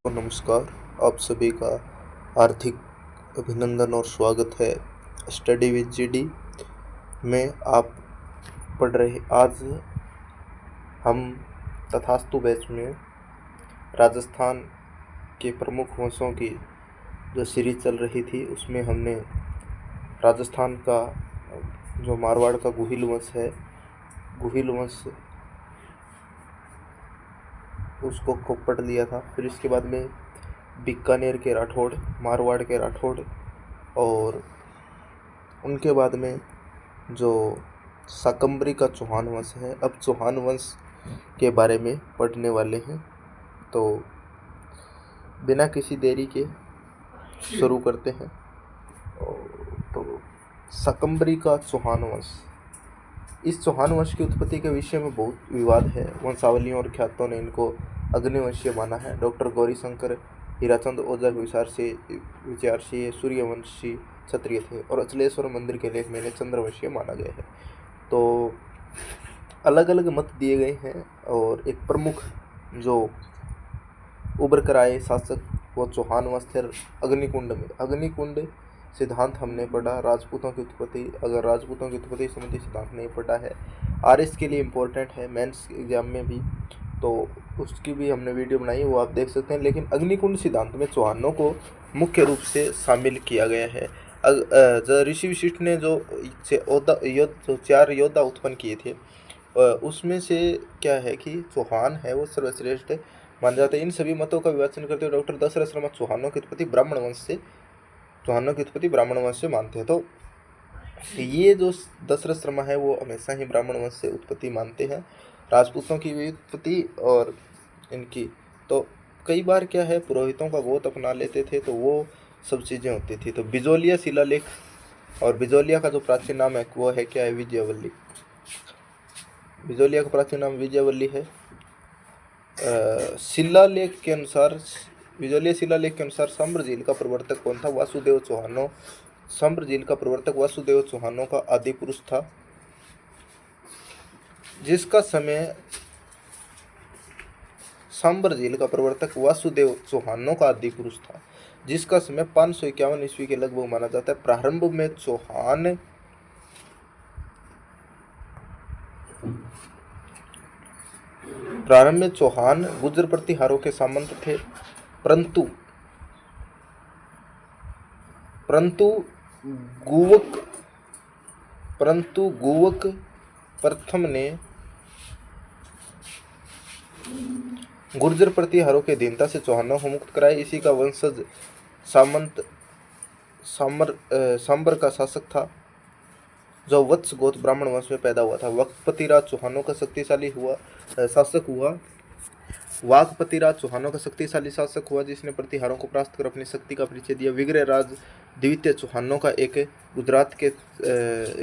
नमस्कार। आप सभी का हार्दिक अभिनंदन और स्वागत है स्टडी विद जीडी में। आप पढ़ रहे आज हम तथास्तु बैच में राजस्थान के प्रमुख वंशों की जो सीरीज चल रही थी उसमें हमने राजस्थान का जो मारवाड़ का गुहिल वंश है, गुहिल वंश उसको खूब पढ़ लिया था। फिर इसके बाद में बीकानेर के राठौड़, मारवाड़ के राठौड़ और उनके बाद में जो शाकंभरी का चौहान वंश है। अब चौहान वंश के बारे में पढ़ने वाले हैं, तो बिना किसी देरी के शुरू करते हैं। तो शाकंभरी का चौहान वंश, इस चौहान वंश की उत्पत्ति के विषय में बहुत विवाद है। वंशावलियों और ख्यातों ने इनको अग्निवंशीय माना है। डॉक्टर गौरीशंकर हीराचंद ओझा के विचार से ये सूर्यवंशी क्षत्रिय थे और अचलेश्वर मंदिर के लेख में चंद्रवंशीय माना गया है। तो अलग अलग मत दिए गए हैं और एक प्रमुख जो उभर कर आए शासक वो चौहान वंश थे। अग्निकुंड में अग्निकुंड सिद्धांत हमने पढ़ा, राजपूतों की उत्पत्ति। अगर राजपूतों की उत्पत्ति संबंधी सिद्धांत नहीं पढ़ा है, आरएस के लिए इम्पोर्टेंट है, मेंस एग्जाम में भी, तो उसकी भी हमने वीडियो बनाई, वो आप देख सकते हैं। लेकिन अग्निकुंड सिद्धांत में चौहानों को मुख्य रूप से शामिल किया गया है। ऋषि वशिष्ठ ने जो 4 योद्धा उत्पन्न किए थे उसमें से क्या है कि चौहान है वो सर्वश्रेष्ठ माना जाता है। इन सभी मतों का विवेचन करते हुए डॉक्टर दशरथ शर्मा चौहानों की उत्पत्ति ब्राह्मण वंश से मानते हैं। तो ये जो दशरथ शर्मा है वो हमेशा ही ब्राह्मण वंश से उत्पत्ति मानते हैं, राजपूतों की भी उत्पत्ति और इनकी। तो कई बार क्या है, पुरोहितों का गोत अपना लेते थे, तो वो सब चीज़ें होती थी। तो बिजोलिया शिलालेख, और बिजोलिया का जो प्राचीन नाम है वो है क्या है, विजयवल्ली। बिजोलिया का प्राचीन नाम विजयवल्ली है। शिलालेख के अनुसार, बिजोलिया शिलालेख के अनुसार सम्र झील का प्रवर्तक कौन था? वासुदेव चौहानों। सम्र झील का प्रवर्तक वासुदेव चौहानों का आदि पुरुष था, जिसका समय सांबर झील का प्रवर्तक वासुदेव चौहानों का आदि पुरुष था, जिसका समय 551 ईस्वी के लगभग माना जाता है। प्रारंभ में चौहान गुर्जर प्रतिहारों के सामंत थे, परंतु गुवक प्रथम ने गुर्जर प्रतिहारों के दीनता से चौहानों को मुक्त कराया। इसी का वंशज सांबर का शासक था, जो वत्स गोत्र ब्राह्मण वंश में पैदा हुआ था। वाकपतिराज चौहानों का शक्तिशाली शासक हुआ, जिसने प्रतिहारों को परास्त कर अपनी शक्ति का परिचय दिया। विग्रहराज द्वितीय चौहानों का एक गुजरात के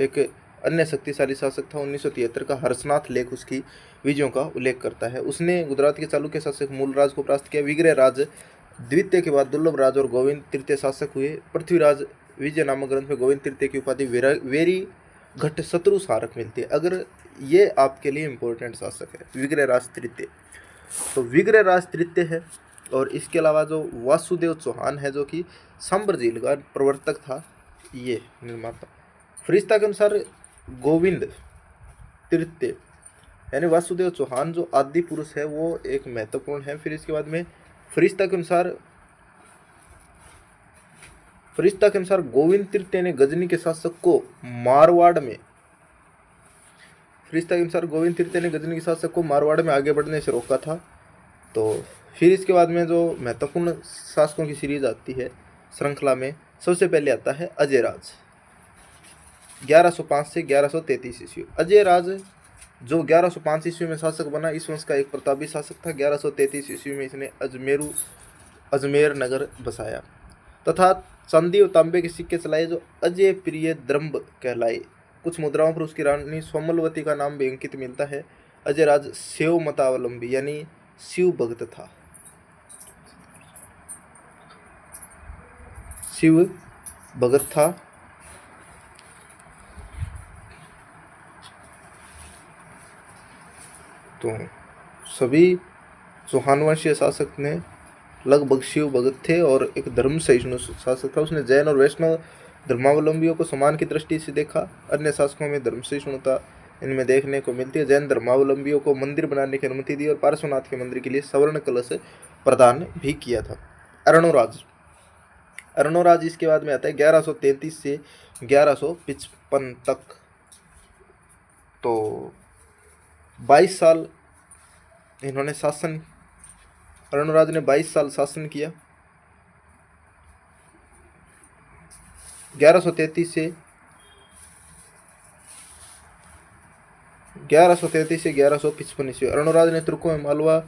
एक अन्य शक्तिशाली शासक था। 1973 का हर्षनाथ लेख उसकी विजयों का उल्लेख करता है। उसने गुजरात के चालुक्य शासक मूलराज को परास्त किया। विग्रहराज द्वितीय के बाद दुर्लभ राज और गोविंद तृतीय शासक हुए। पृथ्वीराज विजय नामक ग्रंथ में गोविंद तृतीय की उपाधि वेरी घट शत्रु सारक मिलती है। अगर ये आपके लिए इम्पोर्टेंट शासक है विग्रहराज तृतीय, तो विग्रहराज तृतीय है। और इसके अलावा जो वासुदेव चौहान है, जो कि सांबर झील का प्रवर्तक था, ये निर्माता। फरिश्ता के अनुसार गोविंद तृतीय यानी वासुदेव चौहान जो आदि पुरुष है वो एक महत्वपूर्ण है। फिर इसके बाद में फरिश्ता के अनुसार गोविंद तृतीय ने गजनी के शासक को मारवाड़ में आगे बढ़ने से रोका था। तो फिर इसके बाद में जो महत्वपूर्ण शासकों की सीरीज आती है श्रृंखला में, सबसे पहले आता है अजय राज, 1105 से 1133 ईस्वी। अजय राज जो 1105 ईस्वी में शासक बना, इस वंश का एक प्रतापी शासक था। 1133 ईस्वी में इसने अजमेर नगर बसाया तथा चांदी और तांबे के सिक्के चलाए, जो अजय प्रिय द्रंब कहलाए। कुछ मुद्राओं पर उसकी रानी सोमलवती का नाम भी अंकित मिलता है। अजय राज शिव मतावलंबी यानी शिव भक्त था। तो सभी चौहान वंशीय शासक ने लगभग शिव भगत थे और एक धर्म सहिष्णु शासक था। उसने जैन और वैष्णव धर्मावलंबियों को समान की दृष्टि से देखा। अन्य शासकों में धर्म सहिष्णुता इनमें देखने को मिलती है। जैन धर्मावलंबियों को मंदिर बनाने की अनुमति दी और पार्श्वनाथ के मंदिर के लिए स्वर्ण कलश प्रदान भी किया था। अरणोराज, अरणोराज इसके बाद में आता है 1133 से 1155 तक। तो 22 साल इन्होंने शासन, अरणोराज ने 22 साल शासन किया। 1133 से 1155 ईस्वी। अरणोराज ने तुर्कों में मालवा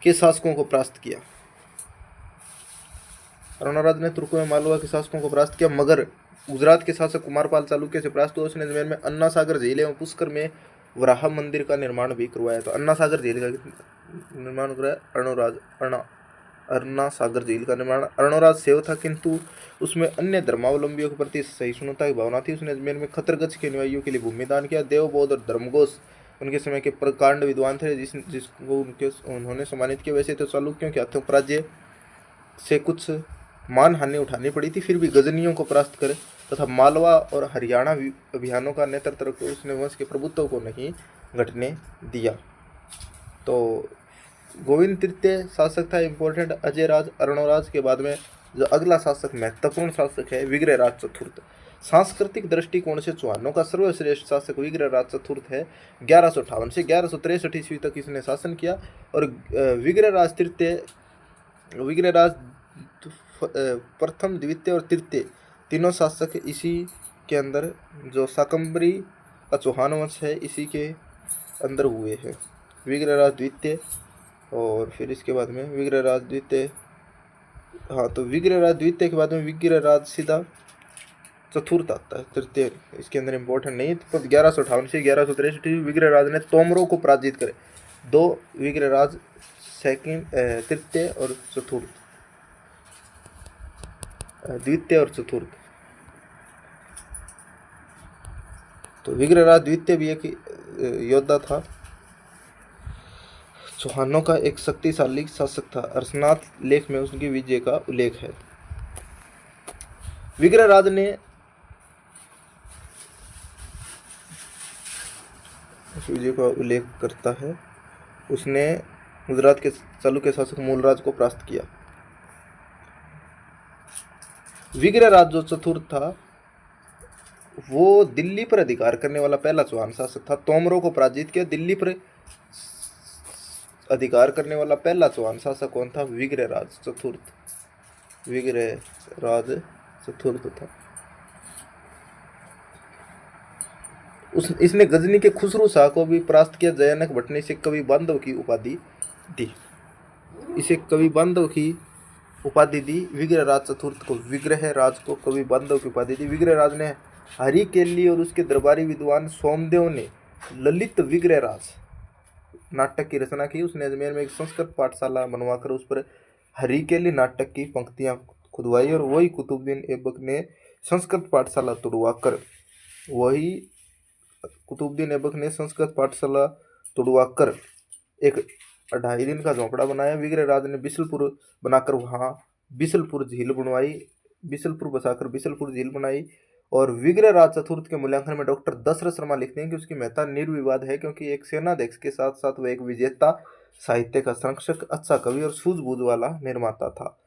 के शासकों को परास्त किया। अरणोराज ने तुर्कों में मालवा के शासकों को परास्त किया, मगर गुजरात के शासक कुमारपाल चालुक्य से परास्त हुआ। उसने अजमेर में अन्ना सागर झील एवं पुष्कर में वराह मंदिर का निर्माण भी करवाया। तो अन्ना सागर झील का निर्माण कराया अरणोराज। अन्ना सागर झील का निर्माण अरणोराज सेव था, किंतु उसमें अन्य धर्मावलंबियों के प्रति सहिष्णुता की भावना थी। उसने अजमेर में खतरगज के अनुयायियों के लिए भूमि दान किया। देवबोध और धर्मघोष उनके समय के प्रकांड विद्वान थे, जिसको उन्होंने सम्मानित किया। वैसे तो चालुक्यों के हाथों पराजय से कुछ मान हानि उठानी पड़ी थी, फिर भी गजनियों को परास्त करे तथा मालवा और हरियाणा अभियानों का नेतृत्व करके उसने वंश के प्रभुत्व को नहीं घटने दिया। तो गोविंद तृतीय शासक था इम्पोर्टेंट अजयराज। अरणोराज के बाद में जो अगला शासक महत्वपूर्ण शासक है विग्रहराज चतुर्थ। सांस्कृतिक दृष्टिकोण से चौहानों का सर्वश्रेष्ठ शासक विग्रहराज चतुर्थ है। 1158 से 1163 ईस्वी तक इसने शासन किया। और विग्रहराज तृतीय, विग्रहराज प्रथम, द्वितीय और तृतीय तीनों शासक इसी के अंदर, जो शाकंभरी का चौहान वंश है इसी के अंदर हुए हैं। विग्रहराज द्वितीय और फिर इसके बाद में विग्रहराज द्वितीय, हाँ तो विग्रहराज द्वितीय के बाद में विग्रहराज सीधा चतुर्थ आता है, तृतीय इसके अंदर इम्पोर्टेंट नहीं है। तो 1158 से 1163 विग्रहराज ने तोमरों को पराजित करे। दो विग्रहराज, सेकंड तृतीय और चतुर्थ, द्वितीय और चतुर्थ। तो विग्रहराज द्वितीय भी एक योद्धा था, चौहानों का एक शक्तिशाली शासक था। अरसनाथ लेख में उसकी विजय का उल्लेख है। विग्रहराज ने उस विजय का उल्लेख करता है, उसने गुजरात के चालुक्य शासक मूलराज को परास्त किया। विग्रहराज जो चतुर्थ था वो दिल्ली पर अधिकार करने वाला पहला चौहान शासक था। तोमरों को पराजित किया। दिल्ली पर अधिकार करने वाला पहला चौहान शासक कौन था? विग्रहराज चतुर्थ। विग्रहराज चतुर्थ था। इसने गजनी के खुसरू शाह को भी परास्त किया। जयानक भट्ट ने इसे कवि बांधव की उपाधि दी। इसे कवि बांधव की उपाधि दी। विग्रहराज चतुर्थ को, विग्रहराज को कवि बांधव की उपाधि दी। विग्रहराज ने हरिकेली और उसके दरबारी विद्वान सोमदेव ने ललित विग्रहराज नाटक की रचना की। उसने अजमेर में एक संस्कृत पाठशाला बनवाकर उस पर हरिकेली नाटक की पंक्तियां खुदवाई और वही कुतुबुद्दीन ऐबक ने संस्कृत पाठशाला तुड़वाकर एक 2.5 दिन का झोंपड़ा बनाया। विग्रहराज ने बिसलपुर बनाकर वहाँ बिसलपुर झील बनवाई, बिसलपुर बसाकर बिसलपुर झील बनाई। और विग्रहराज चतुर्थ के मूल्यांकन में डॉक्टर दशरथ शर्मा लिखते हैं कि उसकी महत्ता निर्विवाद है, क्योंकि एक सेनाध्यक्ष के साथ साथ वह एक विजेता, साहित्य का संरक्षक, अच्छा कवि और सूझबूझ वाला निर्माता था।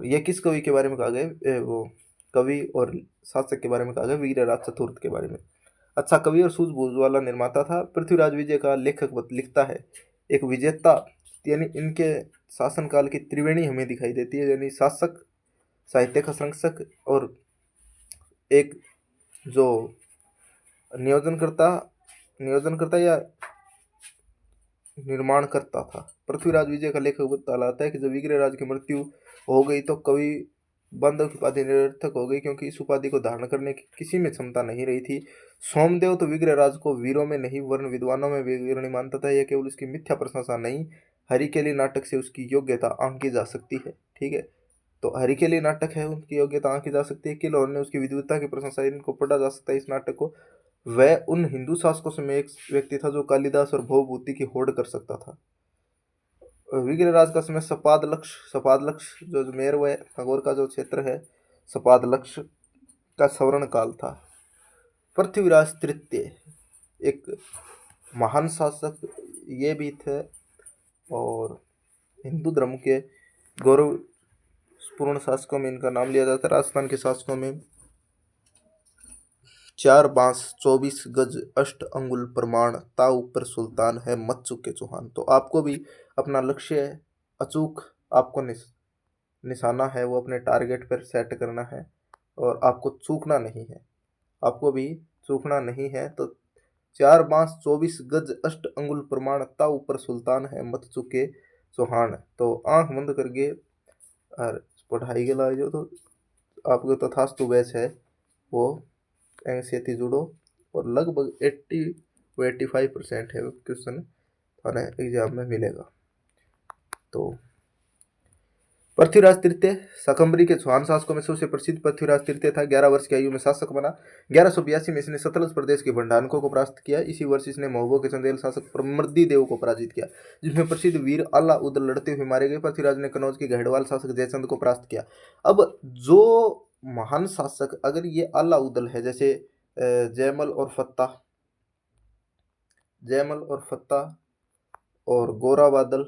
यह किस कवि के बारे में कहा गया? वो कवि और शासक के बारे में कहा गया, विग्रहराज चतुर्थ के बारे में। अच्छा कवि और सूझबूझ वाला निर्माता था। पृथ्वीराज विजय का लेखक लिखता है, एक विजेता, यानी इनके शासनकाल की त्रिवेणी हमें दिखाई देती है, यानी शासक, साहित्य का संरक्षक और एक जो नियोजनकर्ता या निर्माण करता था। पृथ्वीराज विजय का लेखक बताता है कि जब विग्रहराज की मृत्यु हो गई तो कवि बांधव की उपाधि निरर्थक हो गई, क्योंकि इस उपाधि को धारण करने की किसी में क्षमता नहीं रही थी। सोमदेव तो विग्रहराज को वीरों में नहीं वर्ण विद्वानों में विग्रहणी मानता था। यह केवल उसकी मिथ्या प्रशंसा नहीं, हरिकेली नाटक से उसकी योग्यता आंकी जा सकती है। ठीक है, तो हरिकेली नाटक है, उनकी योग्यता आंकी जा सकती है। किल ने उसकी विद्वता की प्रशंसा, इनको पढ़ा जा सकता है इस नाटक को। वह उन हिंदू शासकों में एक व्यक्ति था जो कालिदास और भवभूति की होड़ कर सकता था। विग्रहराज का समय सपादलक्ष जो मेर व नागौर का जो क्षेत्र है सपादलक्ष का सवर्ण काल था। पृथ्वीराज तृतीय एक महान शासक ये भी थे और हिंदू धर्म के गौरवपूर्ण शासकों में इनका नाम लिया जाता है। राजस्थान के शासकों में 4 बांस 24 गज 8 अंगुल प्रमाण ता ऊपर सुल्तान है मत चुके चौहान। तो आपको भी अपना लक्ष्य अचूक आपको निशाना है वो अपने टारगेट पर सेट करना है और आपको चूकना नहीं है, आपको भी चूकना नहीं है। तो 4 बांस 24 गज 8 अंगुल प्रमाण ता ऊपर सुल्तान है मत चुके चौहान। तो आंख बंद करके और पढ़ाई के लाए जो तो आपको तथास्तु बैच है वो एंग्जाइटी जुड़ो और लगभग 80-85% है क्वेश्चन थाने एग्जाम में मिलेगा। तो पृथ्वीराज तृतीय शाकंभरी के चौहान शासकों में सबसे प्रसिद्ध पृथ्वीराज तृतीय था। 11 वर्ष की आयु में शासक बना। 1182 में इसने सतलज प्रदेश के भंडारकों को परास्त किया। इसी वर्ष इसने महोबा के चंदेल शासक प्रमृति देव को पराजित किया, जिसमें प्रसिद्ध वीर अल्लाह उदल लड़ते हुए मारे गए। पृथ्वीराज ने कनौज के गढ़वाल शासक जयचंद को परास्त किया। अब जो महान शासक अगर ये अल्लाह उदल है, जैसे जयमल और फत्ता और गोरा बादल,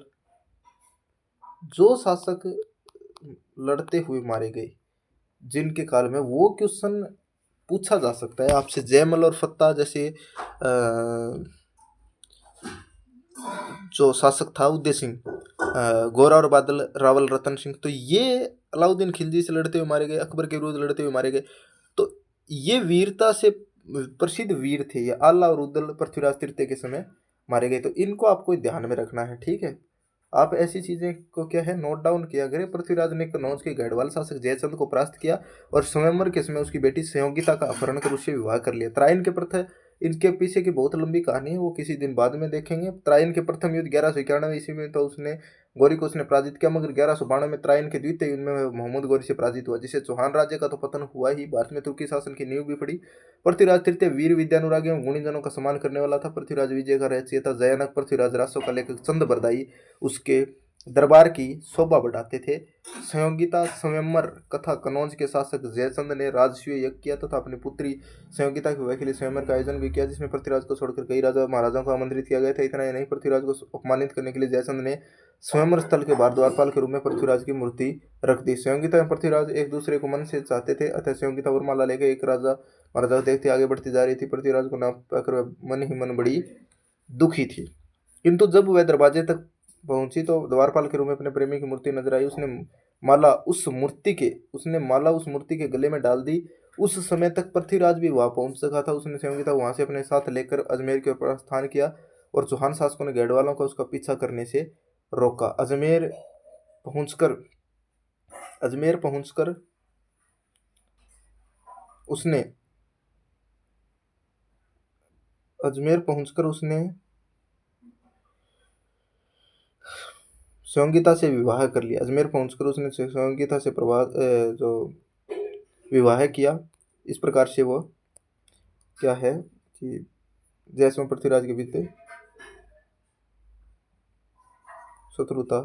जो शासक लड़ते हुए मारे गए जिनके काल में, वो क्वेश्चन पूछा जा सकता है आपसे। जयमल और फत्ता जैसे जो शासक था उदय सिंह, गोरा और बादल रावल रतन सिंह, तो ये अलाउद्दीन खिलजी से लड़ते हुए मारे गए, अकबर के विरुद्ध लड़ते हुए मारे गए। तो ये वीरता से प्रसिद्ध वीर थे। ये आला और उदल पृथ्वीराज तृतीय के समय मारे गए। तो इनको आपको ध्यान में रखना है, ठीक है। आप ऐसी चीजें को क्या है नोट डाउन किया करें। पृथ्वीराज ने कनौज के गढ़वाल शासक जयचंद को परास्त किया और स्वयंवर के समय उसकी बेटी संयोगिता का अपहरण कर उससे विवाह कर लिया। त्रायन के प्रथा, इनके पीछे की बहुत लंबी कहानी है, वो किसी दिन बाद में देखेंगे। त्रायन के प्रथम युद्ध 1191 ईस्वी में तो उसने गौरी को उसने पराजित किया, मगर 1192 में त्रायन के द्वितीय युद्ध में मोहम्मद गौरी से पराजित हुआ, जिससे चौहान राज्य का तो पतन हुआ ही, भारत में तुर्की शासन की नींव भी पड़ी। पृथ्वीराज तृतीय वीर विद्यानुरागी एवं गुणीजनों का सम्मान करने वाला था। पृथ्वीराज विजय का रचयिता जयानक पृथ्वीराज रासो का लेखक चंद बरदाई उसके दरबार की शोभा बढ़ाते थे। संयोगिता स्वयंवर कथा कनौज के शासक जयचंद ने राजसूय यज्ञ किया तथा अपनी पुत्री संयोगिता के विवाह के लिए स्वयंवर का आयोजन भी किया, जिसमें पृथ्वीराज को छोड़कर कई राजा महाराजाओं को आमंत्रित किया गया था। इतना ही नहीं, पृथ्वीराज को अपमानित करने के लिए जयचंद ने स्वयंवर स्थल के बाहर द्वारपाल के रूप में पृथ्वीराज की मूर्ति रख दी। संयोगिता एवं पृथ्वीराज एक दूसरे को मन से चाहते थे, अतः संयोगिता वरमाला लेकर एक राजा महाराजा देखते आगे बढ़ती जा रही थी। पृथ्वीराज को न पाकर मन ही मन बड़ी दुखी थी, किंतु जब वह दरवाजे तक पहुंची तो द्वारपाल के रूप में अपने प्रेमी की मूर्ति नजर आई। उसने माला उस मूर्ति के गले में डाल दी। उस समय तक पृथ्वीराज भी वहां पहुंच सका था। उसने संयोगिता वहां से अपने साथ लेकर अजमेर की ओर प्रस्थान किया और चौहान शासकों ने गढ़वालों को उसका पीछा करने से रोका। अजमेर पहुंचकर उसने संयोगिता से विवाह कर लिया। अजमेर पहुंचकर उसने संयोगिता से जो विवाह किया। इस प्रकार से वो क्या है कि जैसे पृथ्वीराज के बीच शत्रुता,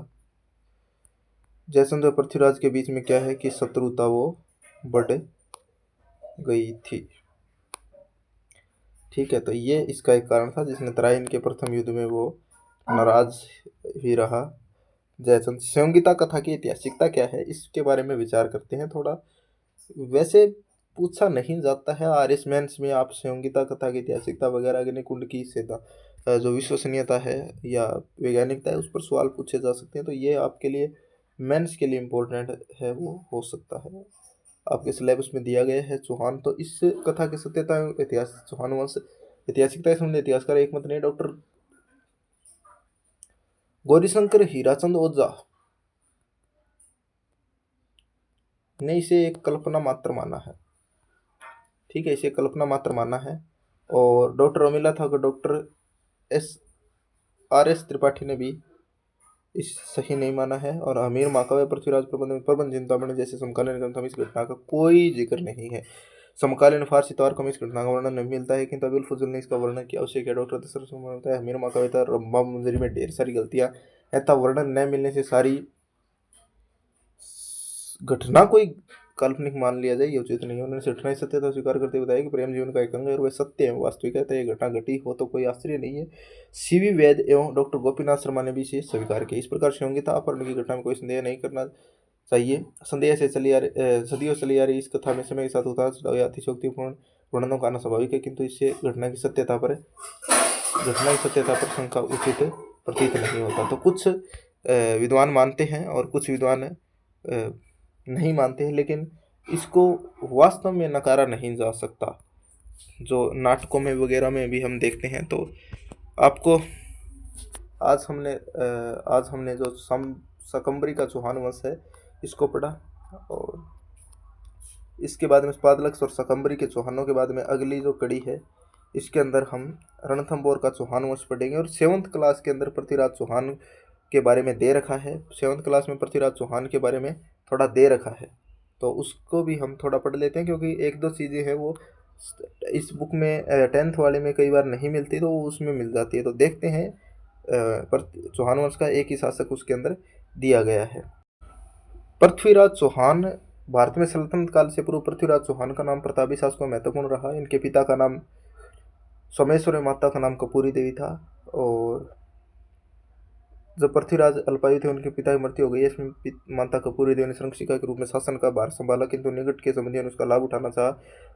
जयचंद और पृथ्वीराज के बीच में क्या है कि शत्रुता वो बढ़ गई थी, ठीक है। तो ये इसका एक कारण था जिसने त्रायन के प्रथम युद्ध में वो नाराज ही रहा जयचंद। संयोगिता कथा की ऐतिहासिकता क्या है, इसके बारे में विचार करते हैं थोड़ा। वैसे पूछा नहीं जाता है आर्यस मेंस में, आप संयोगिता कथा की ऐतिहासिकता वगैरह अग्निकुंड की जो विश्वसनीयता है या वैज्ञानिकता है उस पर सवाल पूछे जा सकते हैं। तो ये आपके लिए मेंस के लिए इम्पोर्टेंट है, वो हो सकता है। आपके सिलेबस में दिया गया है चौहान। तो इस कथा की सत्यता इतिहास चौहान वंश ऐतिहासिकता संबंधी इतिहासकार एक मत नहीं। डॉक्टर गौरीशंकर हीराचंद ओझा ने इसे एक कल्पना मात्र माना है, ठीक है, इसे कल्पना मात्र माना है। और doctor Amila Thakur, doctor RS Tripathi ने भी इस सही नहीं माना है। और अमीर माकावे पृथ्वीराज प्रबंध चिंतामणि जैसे समकालीन ग्रंथों में इस घटना का कोई जिक्र नहीं है। समकालीन फारसी तारकों में इस घटना का वर्णन नहीं मिलता है, किंतु अबुल फजल ने इसका वर्णन किया। आवश्यक है डॉक्टर दशरथ बताया मीरमा कविता रंबा मंजरी में ढेर सारी गलतियां, ऐसा वर्णन न मिलने से सारी घटना कोई काल्पनिक मान लिया जाए ये उचित नहीं है। उन्होंने घटना की सत्यता स्वीकार करते हुए बताया कि प्रेम जीवन का एक अंग है और वह सत्य है, वास्तविक है, तो ये घटना घटी हो तो कोई आश्चर्य नहीं है। सीवी वैद एवं डॉक्टर गोपीनाथ शर्मा ने भी इसे स्वीकार किया। इस प्रकार संयोगिता अपहरण की घटना में कोई संदेह नहीं करना चाहिए। संदेह से सदियों चली आ रही इस कथा में समय के साथ उतार चढ़ाव या अतिशयोक्तिपूर्ण वर्णनों का आना स्वाभाविक है, किंतु इससे घटना की सत्यता पर शंका उचित प्रतीत नहीं होता। तो कुछ विद्वान मानते हैं और कुछ विद्वान नहीं मानते हैं, लेकिन इसको वास्तव में नकारा नहीं जा सकता। जो नाटकों में वगैरह में भी हम देखते हैं। तो आपको आज हमने जो शकंबरी का चौहान वंश है इसको पढ़ा, और इसके बाद में पादलक्ष और शकंबरी के चौहानों के बाद में अगली जो कड़ी है इसके अंदर हम रणथंभौर का चौहान वंश पढ़ेंगे। और 7th क्लास के अंदर पृथ्वीराज चौहान के बारे में दे रखा है। 7th क्लास में पृथ्वीराज चौहान के बारे में थोड़ा दे रखा है, तो उसको भी हम थोड़ा पढ़ लेते हैं, क्योंकि एक दो चीज़ें हैं वो इस बुक में 10th वाले में कई बार नहीं मिलती, तो वो उसमें मिल जाती है। तो देखते हैं चौहान वंश का एक ही शासक उसके अंदर दिया गया है। पृथ्वीराज चौहान भारत में सल्तनत काल से पूर्व पृथ्वीराज चौहान का नाम प्रतापी शासकों में महत्वपूर्ण रहा। इनके पिता का नाम सोमेश्वर और माता का नाम कपूरी देवी था, और जब पृथ्वीराज अल्पायु थे उनके पिता की मृत्यु हो गई। इसमें माता कपूरी देवी ने संरक्षिका के रूप में शासन का भार संभाला, किंतु निकट के संबंधियों ने उसका लाभ उठाना चाहा।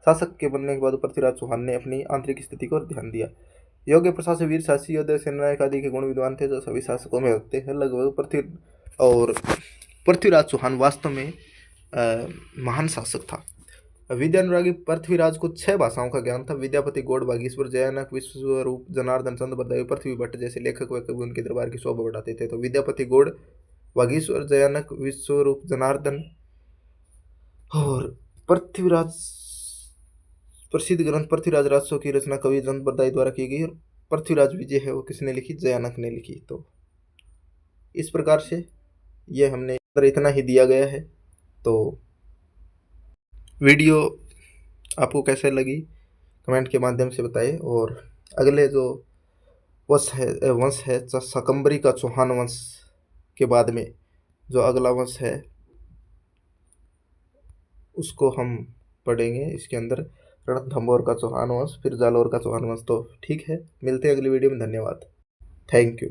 शासक के बनने के बाद पृथ्वीराज चौहान ने अपनी आंतरिक स्थिति को ध्यान दिया। योग्य प्रशासक, वीर शासी, योद्धा, सेनानायक आदि के गुण विद्वान थे, जो सभी शासकों में होते हैं लगभग। पृथ्वीराज चौहान वास्तव में महान शासक था। विद्यानुरागी पृथ्वीराज को 6 भाषाओं का ज्ञान था। विद्यापति, गौड़, वागीश्वर, जयानक, विश्वरूप, जनार्दन, चंद, बरदाई, पृथ्वी भट्ट जैसे लेखक व कवि उनके दरबार की शोभा बढ़ाते थे। तो विद्यापति, गौड़, वागीश्वर, जयानक, विश्वरूप, जनार्दन और पृथ्वीराज। प्रसिद्ध ग्रंथ पृथ्वीराज राजसो की रचना कवि चंद बरदाई द्वारा की गई, और पृथ्वीराज विजय है वो किसने लिखी? जयानक ने लिखी। तो इस प्रकार से ये हमने इतना ही दिया गया है। तो वीडियो आपको कैसे लगी कमेंट के माध्यम से बताइए। और अगले जो वंश है शकंबरी का चौहान वंश के बाद में जो अगला वंश है उसको हम पढ़ेंगे। इसके अंदर रणथंभौर का चौहान वंश, फिर जालौर का चौहान वंश। तो ठीक है, मिलते हैं अगली वीडियो में। धन्यवाद, थैंक यू।